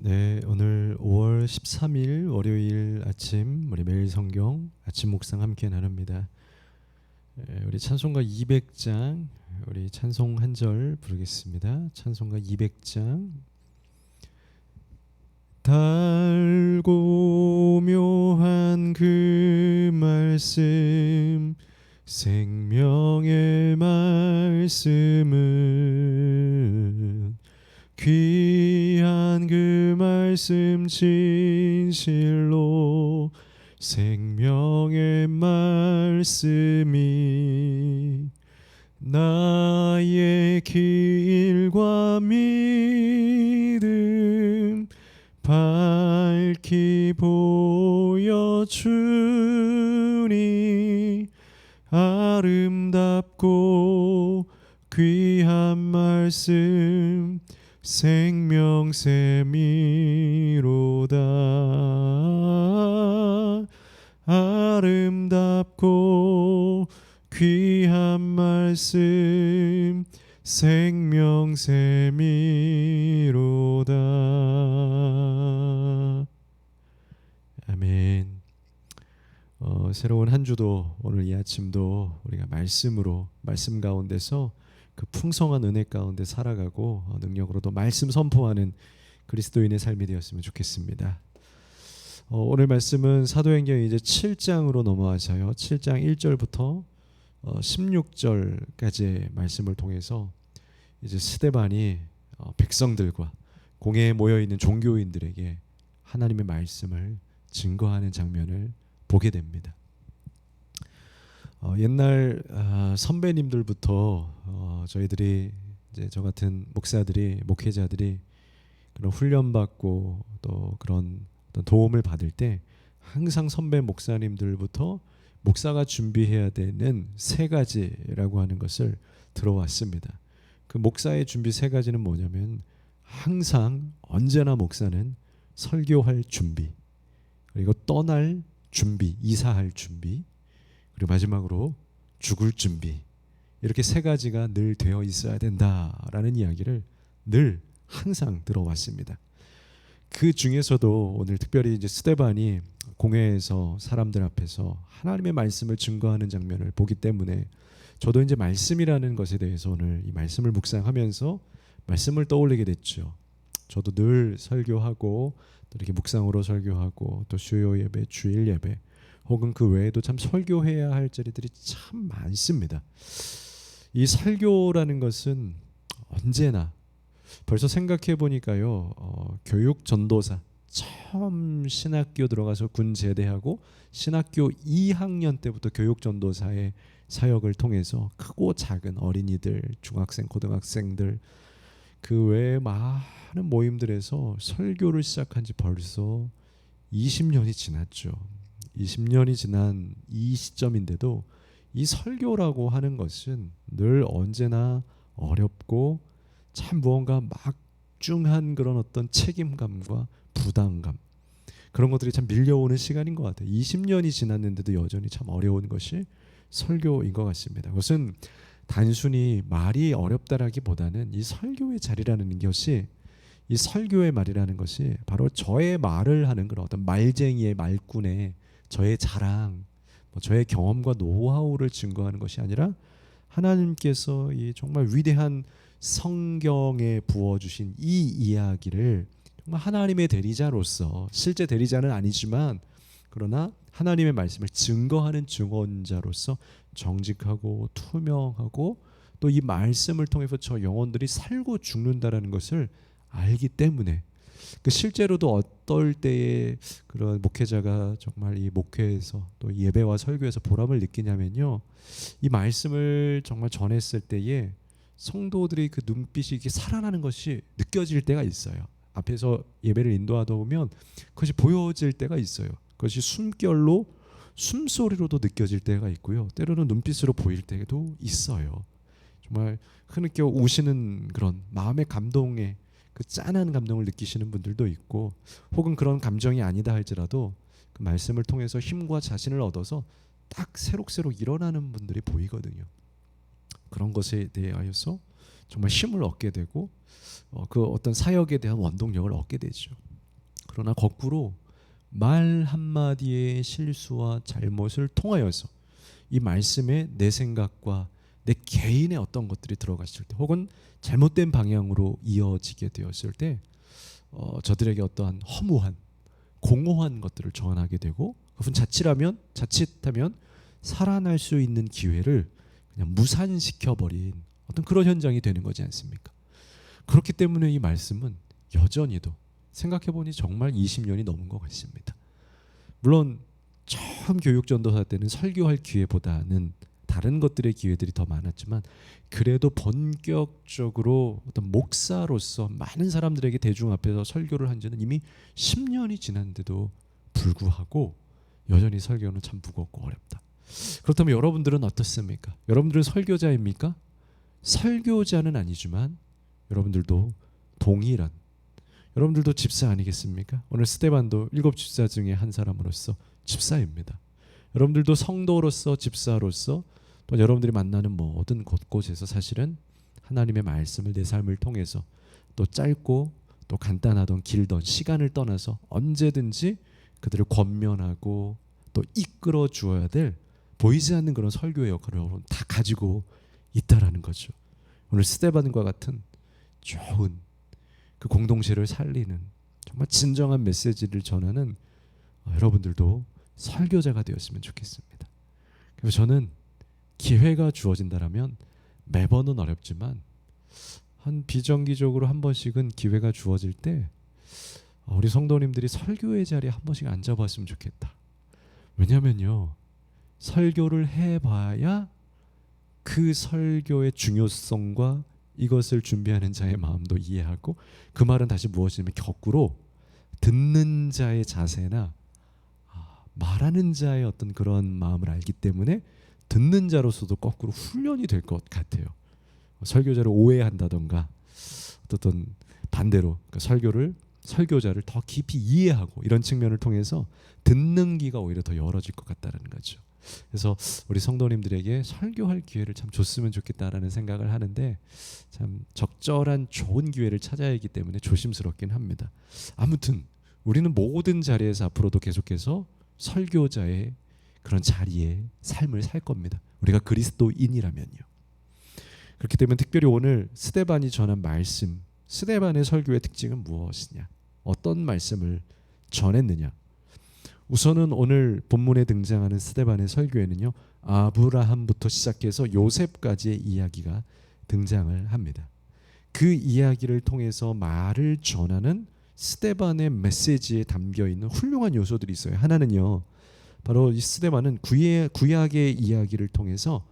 네, 오늘 5월 13일 월요일 아침 우리 매일 성경 아침 묵상 함께 나눕니다. 우리 찬송가 200장 우리 찬송 한 절 부르겠습니다. 찬송가 200장 달고 묘한 그 말씀 생명의 말씀은 귀한 그 말씀 진실로 생명의 말씀이 나의 길과 믿음 밝히 보여주니 아름답고 귀한 말씀 생명샘이로다. 아름답고 귀한 말씀 생명샘이로다. 아멘. 새로운 한 주도 오늘 이 아침도 우리가 말씀으로 말씀 가운데서 그 풍성한 은혜 가운데 살아가고 능력으로도 말씀 선포하는 그리스도인의 삶이 되었으면 좋겠습니다. 오늘 말씀은 사도행전 이제 7장으로 넘어와서요. 7장 1절부터 16절까지의 말씀을 통해서 이제 스데반이 백성들과 공회에 모여 있는 종교인들에게 하나님의 말씀을 증거하는 장면을 보게 됩니다. 옛날 선배님들부터 저희들이 이제 저 같은 목사들이 목회자들이 그런 훈련받고 또 그런 어떤 도움을 받을 때 항상 선배 목사님들부터 목사가 준비해야 되는 세 가지라고 하는 것을 들어왔습니다. 그 목사의 준비 세 가지는 뭐냐면 항상 언제나 목사는 설교할 준비, 그리고 떠날 준비, 이사할 준비, 그리고 마지막으로 죽을 준비, 이렇게 세 가지가 늘 되어 있어야 된다라는 이야기를 늘 항상 들어왔습니다. 그 중에서도 오늘 특별히 이제 스데반이 공회에서 사람들 앞에서 하나님의 말씀을 증거하는 장면을 보기 때문에 저도 이제 말씀이라는 것에 대해서 오늘 이 말씀을 묵상하면서 말씀을 떠올리게 됐죠. 저도 늘 설교하고 또 이렇게 묵상으로 설교하고 또 수요 예배, 주일 예배 혹은 그 외에도 참 설교해야 할 자리들이 참 많습니다. 이 설교라는 것은 언제나 벌써 생각해 보니까요, 교육 전도사 처음 신학교 들어가서 군 제대하고 신학교 2학년 때부터 교육 전도사의 사역을 통해서 크고 작은 어린이들, 중학생, 고등학생들 그 외에 많은 모임들에서 설교를 시작한 지 벌써 20년이 지났죠. 20년이 지난 이 시점인데도 이 설교라고 하는 것은 늘 언제나 어렵고 참 무언가 막중한 그런 어떤 책임감과 부담감, 그런 것들이 참 밀려오는 시간인 것 같아요. 20년이 지났는데도 여전히 참 어려운 것이 설교인 것 같습니다. 그것은 단순히 말이 어렵다라기보다는 이 설교의 자리라는 것이, 이 설교의 말이라는 것이 바로 저의 말을 하는 그런 어떤 말쟁이의 말꾼의 저의 자랑, 저의 경험과 노하우를 증거하는 것이 아니라 하나님께서 이 정말 위대한 성경에 부어주신 이 이야기를 정말 하나님의 대리자로서, 실제 대리자는 아니지만 그러나 하나님의 말씀을 증거하는 증언자로서 정직하고 투명하고 또 이 말씀을 통해서 저 영혼들이 살고 죽는다라는 것을 알기 때문에, 그 실제로도 어떨 때에 그런 목회자가 정말 이 목회에서 또 예배와 설교에서 보람을 느끼냐면요, 이 말씀을 정말 전했을 때에 성도들이 그 눈빛이 이렇게 살아나는 것이 느껴질 때가 있어요. 앞에서 예배를 인도하다 보면 그것이 보여질 때가 있어요. 그것이 숨결로, 숨소리로도 느껴질 때가 있고요, 때로는 눈빛으로 보일 때도 있어요. 정말 흐느껴 우시는 그런 마음의 감동에 그 짠한 감동을 느끼시는 분들도 있고, 혹은 그런 감정이 아니다 할지라도 그 말씀을 통해서 힘과 자신을 얻어서 딱 새록새록 일어나는 분들이 보이거든요. 그런 것에 대하여서 정말 힘을 얻게 되고 그 어떤 사역에 대한 원동력을 얻게 되죠. 그러나 거꾸로 말 한마디의 실수와 잘못을 통하여서 이 말씀에 내 생각과 내 개인의 어떤 것들이 들어갔을 때, 혹은 잘못된 방향으로 이어지게 되었을 때 저들에게 어떠한 허무한 공허한 것들을 전하게 되고, 그분 자칫하면 살아날 수 있는 기회를 그냥 무산시켜버린 어떤 그런 현장이 되는 거지 않습니까? 그렇기 때문에 이 말씀은 여전히도 생각해보니 정말 20년이 넘은 것 같습니다. 물론 처음 교육전도사 때는 설교할 기회보다는 다른 것들의 기회들이 더 많았지만, 그래도 본격적으로 어떤 목사로서 많은 사람들에게 대중 앞에서 설교를 한 지는 이미 10년이 지났는데도 불구하고 여전히 설교는 참 무겁고 어렵다. 그렇다면 여러분들은 어떻습니까? 여러분들은 설교자입니까? 설교자는 아니지만 여러분들도 동일한, 여러분들도 집사 아니겠습니까? 오늘 스데반도 7 집사 중에 한 사람으로서 집사입니다. 여러분들도 성도로서, 집사로서, 또 여러분들이 만나는 모든 곳곳에서 사실은 하나님의 말씀을 내 삶을 통해서, 또 짧고 또 간단하던 길던 시간을 떠나서 언제든지 그들을 권면하고 또 이끌어 주어야 될 보이지 않는 그런 설교의 역할을 여러분 다 가지고 있다라는 거죠. 오늘 스데반과 같은 좋은 그 공동체를 살리는 정말 진정한 메시지를 전하는 여러분들도 설교자가 되었으면 좋겠습니다. 그래서 저는 기회가 주어진다라면 매번은 어렵지만 한 비정기적으로 한 번씩은 기회가 주어질 때 우리 성도님들이 설교의 자리에 한 번씩 앉아봤으면 좋겠다. 왜냐면요, 설교를 해봐야 그 설교의 중요성과 이것을 준비하는 자의 마음도 이해하고, 그 말은 다시 무엇이냐면 거꾸로 듣는 자의 자세나 말하는 자의 어떤 그런 마음을 알기 때문에 듣는 자로서도 거꾸로 훈련이 될 것 같아요. 설교자를 오해한다던가 어떤 반대로 설교자를 더 깊이 이해하고, 이런 측면을 통해서 듣는 귀가 오히려 더 열어질 것 같다는 거죠. 그래서 우리 성도님들에게 설교할 기회를 참 줬으면 좋겠다라는 생각을 하는데, 참 적절한 좋은 기회를 찾아야 하기 때문에 조심스럽긴 합니다. 아무튼 우리는 모든 자리에서 앞으로도 계속해서 설교자의 그런 자리에 삶을 살 겁니다. 우리가 그리스도인이라면요. 그렇기 때문에 특별히 오늘 스데반이 전한 말씀, 스데반의 설교의 특징은 무엇이냐, 어떤 말씀을 전했느냐. 우선은 오늘 본문에 등장하는 스데반의 설교에는요, 아브라함부터 시작해서 요셉까지의 이야기가 등장을 합니다. 그 이야기를 통해서 말을 전하는 스데반의 메시지에 담겨 있는 훌륭한 요소들이 있어요. 하나는요, 바로 이 스데반은 구약의 이야기를 통해서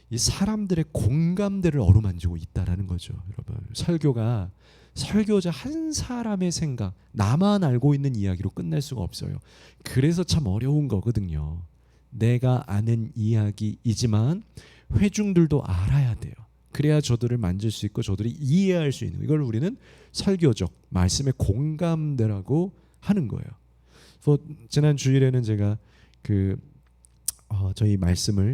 이 사람들의 공감대를 어루만지고 있다라는 거죠. 여러분, 설교자 한 사람의 생각, 나만 알고 있는 이야기로 끝날 수가 없어요. 그래서 참 어려운 거거든요. 내가 아는 이야기이지만 회중들도 알아야 돼요. 그래야 저들을 만질 수 있고 저들이 이해할 수 있는, 이걸 우리는 설교적 말씀의 공감대라고 하는 거예요. 그래서 지난 주일에는 제가 저희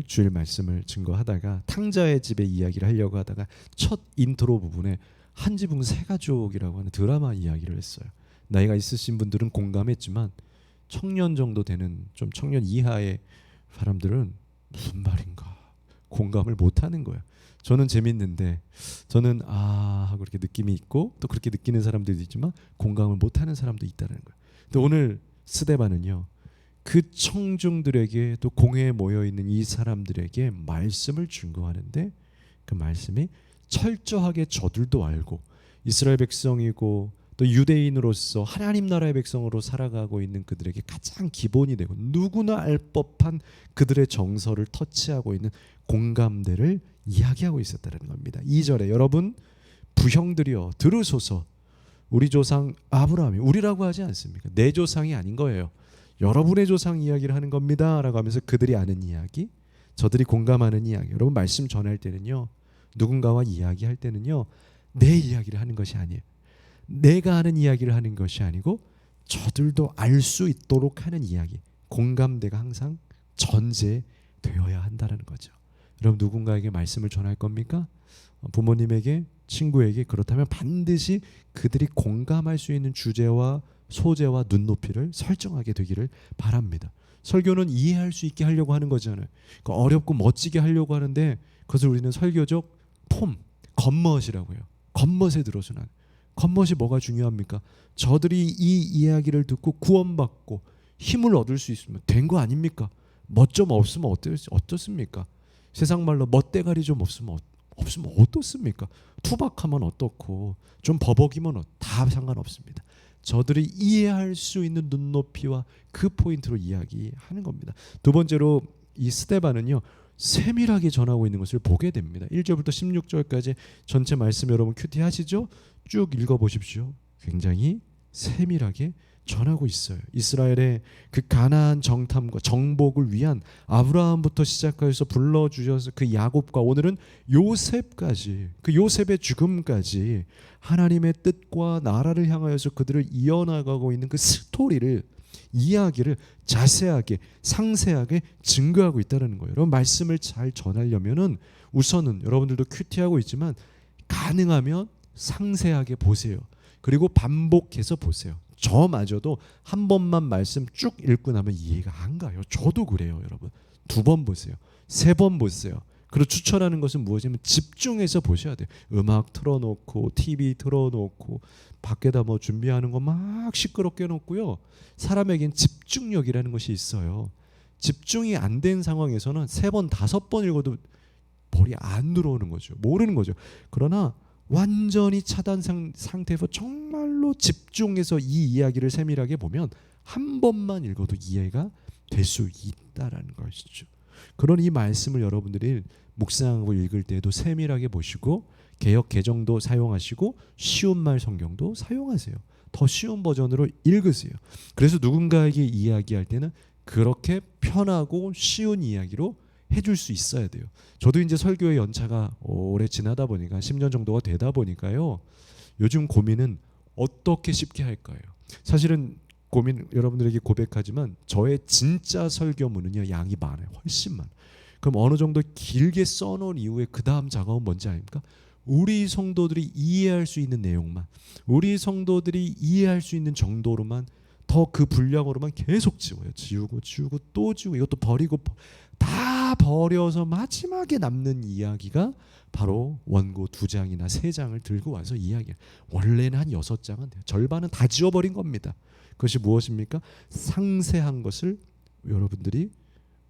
주일 말씀을 증거하다가 탕자의 집의 이야기를 하려고 하다가 첫 인트로 부분에 한지붕 세 가족이라고 하는 드라마 이야기를 했어요. 나이가 있으신 분들은 공감했지만 청년 정도 되는, 좀 청년 이하의 사람들은 무슨 말인가 공감을 못하는 거예요. 저는 재밌는데, 저는 하고 이렇게 느낌이 있고 또 그렇게 느끼는 사람들도 있지만 공감을 못하는 사람도 있다는 거예요. 근데 오늘 스데반은요, 그 청중들에게, 또 공회에 모여있는 이 사람들에게 말씀을 증거하는데, 그 말씀이 철저하게 저들도 알고 이스라엘 백성이고 또 유대인으로서 하나님 나라의 백성으로 살아가고 있는 그들에게 가장 기본이 되고 누구나 알 법한 그들의 정서를 터치하고 있는 공감대를 이야기하고 있었다는 겁니다. 2절에 여러분 부형들이여 들으소서, 우리 조상 아브라함이, 우리라고 하지 않습니까? 내 조상이 아닌 거예요. 여러분의 조상 이야기를 하는 겁니다 라고 하면서 그들이 아는 이야기, 저들이 공감하는 이야기. 여러분 말씀 전할 때는요, 누군가와 이야기할 때는요, 내 이야기를 하는 것이 아니에요. 내가 하는 이야기를 하는 것이 아니고 저들도 알 수 있도록 하는 이야기, 공감대가 항상 전제되어야 한다는 거죠. 여러분 누군가에게 말씀을 전할 겁니까? 부모님에게, 친구에게. 그렇다면 반드시 그들이 공감할 수 있는 주제와 소재와 눈높이를 설정하게 되기를 바랍니다. 설교는 이해할 수 있게 하려고 하는 거잖아요. 그러니까 어렵고 멋지게 하려고 하는데 그것을 우리는 설교적 겉멋이라고 해요. 겉멋에 들어서는. 겉멋이 뭐가 중요합니까? 저들이 이 이야기를 듣고 구원받고 힘을 얻을 수 있으면 된 거 아닙니까? 멋 좀 없으면 어떻습니까? 세상 말로 멋대가리 좀 없으면 어떻습니까? 투박하면 어떻고 좀 버벅이면 다 상관없습니다. 저들이 이해할 수 있는 눈높이와 그 포인트로 이야기하는 겁니다. 두 번째로 이 스데반은요, 세밀하게 전하고 있는 것을 보게 됩니다. 1절부터 16절까지 전체 말씀 여러분 큐티 하시죠? 쭉 읽어보십시오. 굉장히 세밀하게 전하고 있어요. 이스라엘의 그 가나안 정탐과 정복을 위한 아브라함부터 시작해서 불러주셔서 그 야곱과 오늘은 요셉까지, 그 요셉의 죽음까지 하나님의 뜻과 나라를 향하여서 그들을 이어나가고 있는 그 스토리를, 이야기를 자세하게 상세하게 증거하고 있다는 거예요. 여러분, 말씀을 잘 전하려면은 우선은 여러분들도 큐티하고 있지만 가능하면 상세하게 보세요. 그리고 반복해서 보세요. 저마저도 한 번만 말씀 쭉 읽고 나면 이해가 안 가요. 저도 그래요, 여러분. 2번 보세요. 3번 보세요. 그리고 추천하는 것은 무엇이냐면 집중해서 보셔야 돼요. 음악 틀어놓고 TV 틀어놓고 밖에다 뭐 준비하는 거 막 시끄럽게 해놓고요. 사람에겐 집중력이라는 것이 있어요. 집중이 안 된 상황에서는 3번, 5번 읽어도 머리 안 들어오는 거죠. 모르는 거죠. 그러나 완전히 차단 상태에서 정말로 집중해서 이 이야기를 세밀하게 보면 한 번만 읽어도 이해가 될 수 있다라는 것이죠. 그런 이 말씀을 여러분들이 묵상하고 읽을 때에도 세밀하게 보시고 개역 개정도 사용하시고 쉬운 말 성경도 사용하세요. 더 쉬운 버전으로 읽으세요. 그래서 누군가에게 이야기할 때는 그렇게 편하고 쉬운 이야기로 해줄 수 있어야 돼요. 저도 이제 설교의 연차가 오래 지나다 보니까 10년 정도가 되다 보니까요. 요즘 고민은 어떻게 쉽게 할까요? 사실은 고민 여러분들에게 고백하지만 저의 진짜 설교문은요, 양이 많아요. 훨씬 많아요. 그럼 어느 정도 길게 써놓은 이후에 그 다음 작업은 뭔지 아닙니까? 우리 성도들이 이해할 수 있는 내용만, 우리 성도들이 이해할 수 있는 정도로만, 더 그 분량으로만 계속 지워요. 지우고 또 지우고 이것도 버리고 다 버려서 마지막에 남는 이야기가 바로 원고 2장이나 3장을 들고 와서 이야기해요. 원래는 한 6장은 돼요. 절반은 다 지워버린 겁니다. 그것이 무엇입니까? 상세한 것을 여러분들이,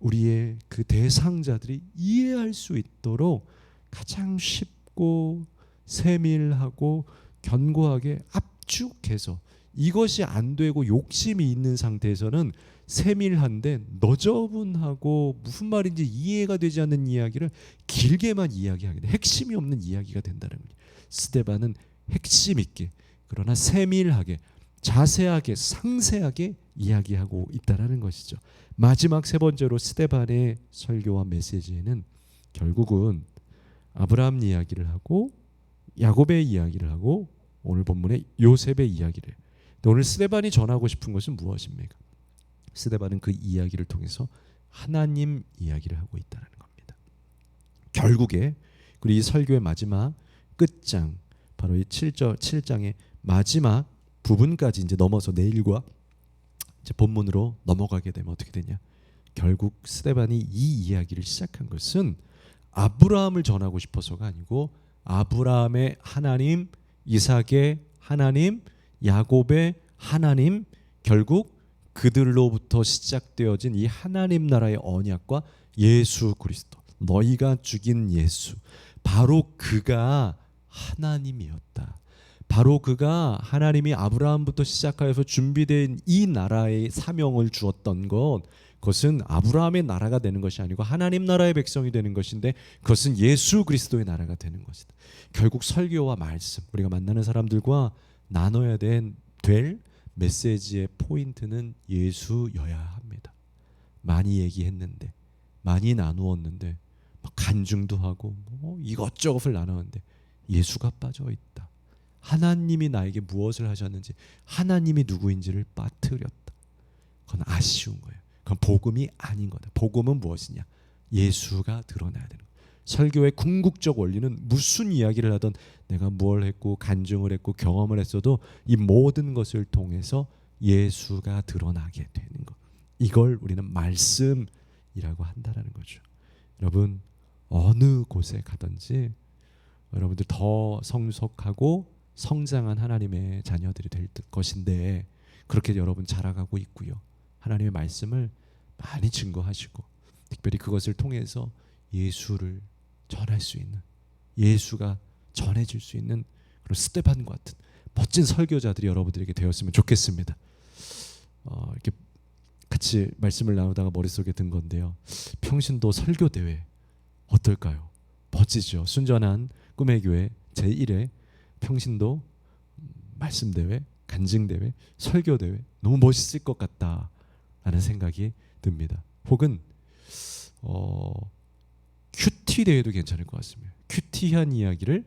우리의 그 대상자들이 이해할 수 있도록 가장 쉽고 세밀하고 견고하게 압축해서, 이것이 안 되고 욕심이 있는 상태에서는 세밀한데 너저분하고 무슨 말인지 이해가 되지 않는 이야기를 길게만 이야기하게 돼. 핵심이 없는 이야기가 된다는 거예요. 스데반은 핵심 있게, 그러나 세밀하게, 자세하게, 상세하게 이야기하고 있다라는 것이죠. 마지막 3번째로 스데반의 설교와 메시지에는 결국은 아브라함 이야기를 하고 야곱의 이야기를 하고 오늘 본문의 요셉의 이야기를 해요. 오늘 스데반이 전하고 싶은 것은 무엇입니까? 스데반은 그 이야기를 통해서 하나님 이야기를 하고 있다는 겁니다. 결국에 그리고 이 설교의 마지막 끝장, 바로 이 7장의 마지막 부분까지 이제 넘어서 내일과 이제 본문으로 넘어가게 되면 어떻게 되냐? 결국 스데반이 이 이야기를 시작한 것은 아브라함을 전하고 싶어서가 아니고 아브라함의 하나님, 이삭의 하나님, 야곱의 하나님, 결국 그들로부터 시작되어진 이 하나님 나라의 언약과 예수 그리스도, 너희가 죽인 예수, 바로 그가 하나님이었다. 바로 그가 하나님이 아브라함부터 시작하여서 준비된 이 나라의 사명을 주었던 것, 그것은 아브라함의 나라가 되는 것이 아니고 하나님 나라의 백성이 되는 것인데, 그것은 예수 그리스도의 나라가 되는 것이다. 결국 설교와 말씀, 우리가 만나는 사람들과 나눠야 될 메시지의 포인트는 예수여야 합니다. 많이 얘기했는데, 많이 나누었는데, 간증도 하고 이것저것을 나누었는데 예수가 빠져 있다. 하나님이 나에게 무엇을 하셨는지, 하나님이 누구인지를 빠뜨렸다. 그건 아쉬운 거예요. 그건 복음이 아닌 거다. 복음은 무엇이냐? 예수가 드러나야 되는 거예요. 설교의 궁극적 원리는 무슨 이야기를 하든 내가 뭘 했고 간증을 했고 경험을 했어도 이 모든 것을 통해서 예수가 드러나게 되는 것, 이걸 우리는 말씀이라고 한다라는 거죠. 여러분, 어느 곳에 가든지 여러분들 더 성숙하고 성장한 하나님의 자녀들이 될 것인데, 그렇게 여러분 자라가고 있고요. 하나님의 말씀을 많이 증거하시고, 특별히 그것을 통해서 예수를 전할 수 있는, 예수가 전해질 수 있는 그런 스데반과 같은 멋진 설교자들이 여러분들에게 되었으면 좋겠습니다. 이렇게 같이 말씀을 나누다가 머릿속에 든 건데요. 평신도 설교대회 어떨까요? 멋지죠. 순전한 꿈의 교회 제1회 평신도 말씀대회, 간증대회, 설교대회, 너무 멋있을 것 같다라는 생각이 듭니다. 혹은 큐티 대회도 괜찮을 것 같습니다. 큐티한 이야기를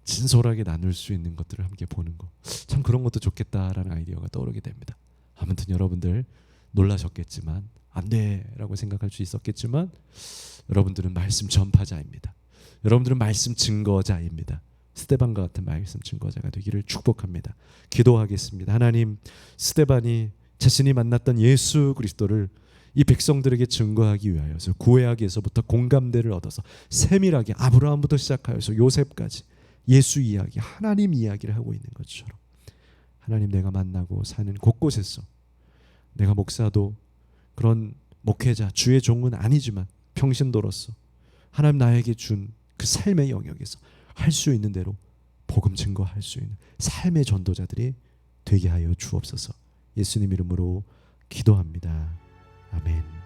진솔하게 나눌 수 있는 것들을 함께 보는 거, 참 그런 것도 좋겠다라는 아이디어가 떠오르게 됩니다. 아무튼 여러분들 놀라셨겠지만, 안 돼라고 생각할 수 있었겠지만, 여러분들은 말씀 전파자입니다. 여러분들은 말씀 증거자입니다. 스데반과 같은 말씀 증거자가 되기를 축복합니다. 기도하겠습니다. 하나님, 스데반이 자신이 만났던 예수 그리스도를 이 백성들에게 증거하기 위하여서, 구약에서부터 위해서부터 공감대를 얻어서 세밀하게 아브라함부터 시작하여서 요셉까지 예수 이야기, 하나님 이야기를 하고 있는 것처럼, 하나님, 내가 만나고 사는 곳곳에서 내가 목사도 그런 목회자, 주의 종은 아니지만 평신도로서 하나님 나에게 준 그 삶의 영역에서 할 수 있는 대로 복음 증거할 수 있는 삶의 전도자들이 되게 하여 주옵소서. 예수님 이름으로 기도합니다. 아멘.